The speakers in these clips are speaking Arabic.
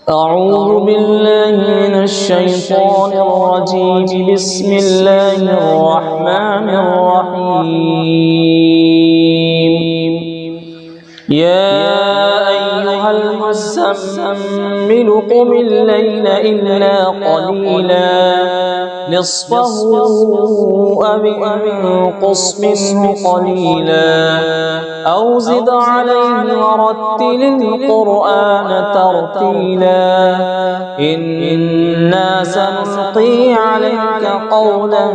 أعوذ بالله من الشيطان الرجيم. بسم الله الرحمن الرحيم. يا أيها المزمل قم الليل إلا قليلا نصفه أو انقص منه قليلا أو زد عليه ورتل القرآن ترتيلا إنا سنلقي عليك قولا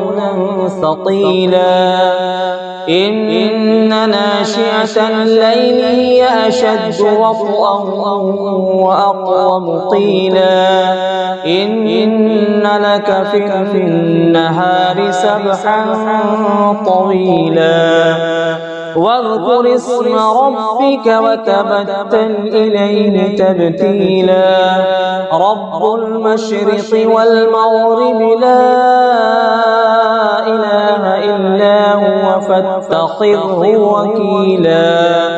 ثقيلا إن ناشئة الليل هي أشد وطئا وأقوم قيلا إن لك في النهار سبحا طويلا واذكر اسم ربك وتبتل إليه تبتيلا رب المشرق والمغرب لا إله إلا هو فاتخذه وكيلا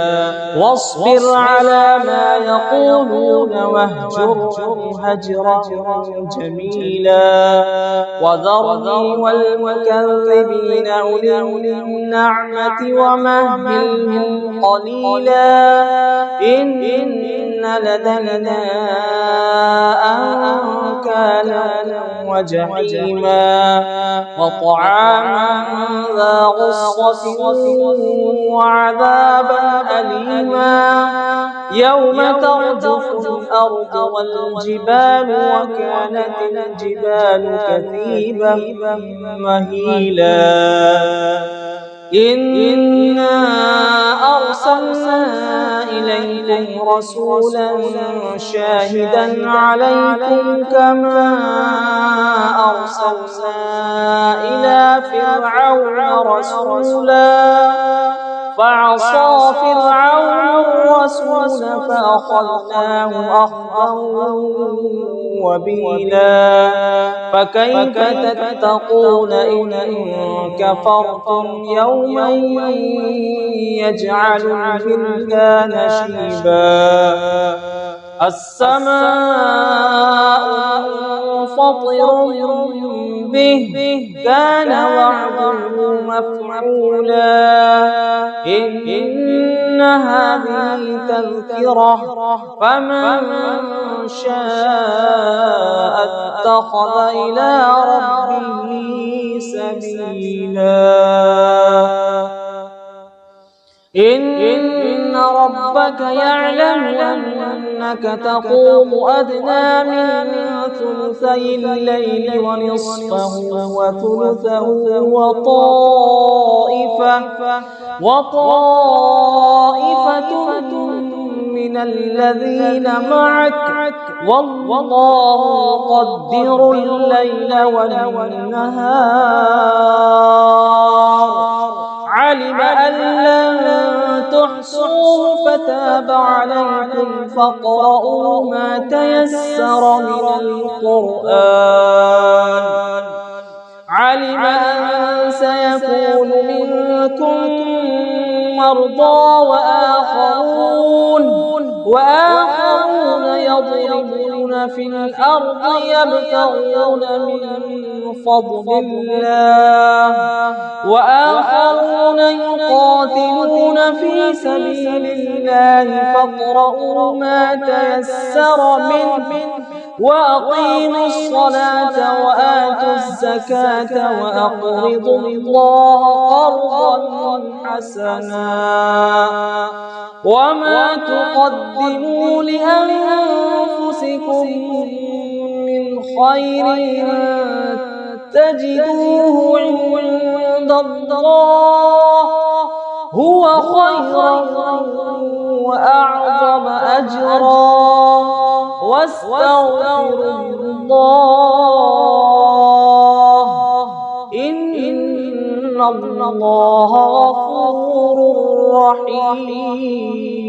واصبر على ما يقولون واهجرهم هجرا جميلا وذرني والمكذبين أولي النعمة ومهلهم قليلا إن لدينا أنكالا وجحيما وطعاما ذا غصة وعذابا أليما يوم ترجف الأرض والجبال وكانت الجبال كثيبا مهيلا إنا أرسلنا إليكم رسولا شاهدا عليكم كما أرسلنا إلى فرعون رسولا فعصى فرعون الرسول فأخذناه أخذا وبيلا فكيف تتقون إن كفرتم يوما يجعل الولدان شيبا السماء منفطر به كان وعده مفعولا إن هذه تذكرة فمن شاء اتخذ إلى ربه سبيلا إن ربك يعلم أنك تقوم أدنى من ثلثي الليل ونصفه وثلثه وطائفة من الذين معك والله يقدر الليل والنهار علم أن لن تحصوه فتاب عليكم فاقرؤوا ما تيسر من القرآن علم أن سيكون منكم مرضى وآخرون يضربون في الأرض يبتغون من فضل الله وآخرون يقاتلون في سبيل الله فاقرؤوا ما تيسر منه وأقيموا الصلاة وآتوا الزكاة وأقرضوا الله قرضا حسنا وما تقدموا لأنفسكم من خير تجدوه عند الله هو خيرا وأعظم أجرا واستغفروا الله إن الله غفور رحيم.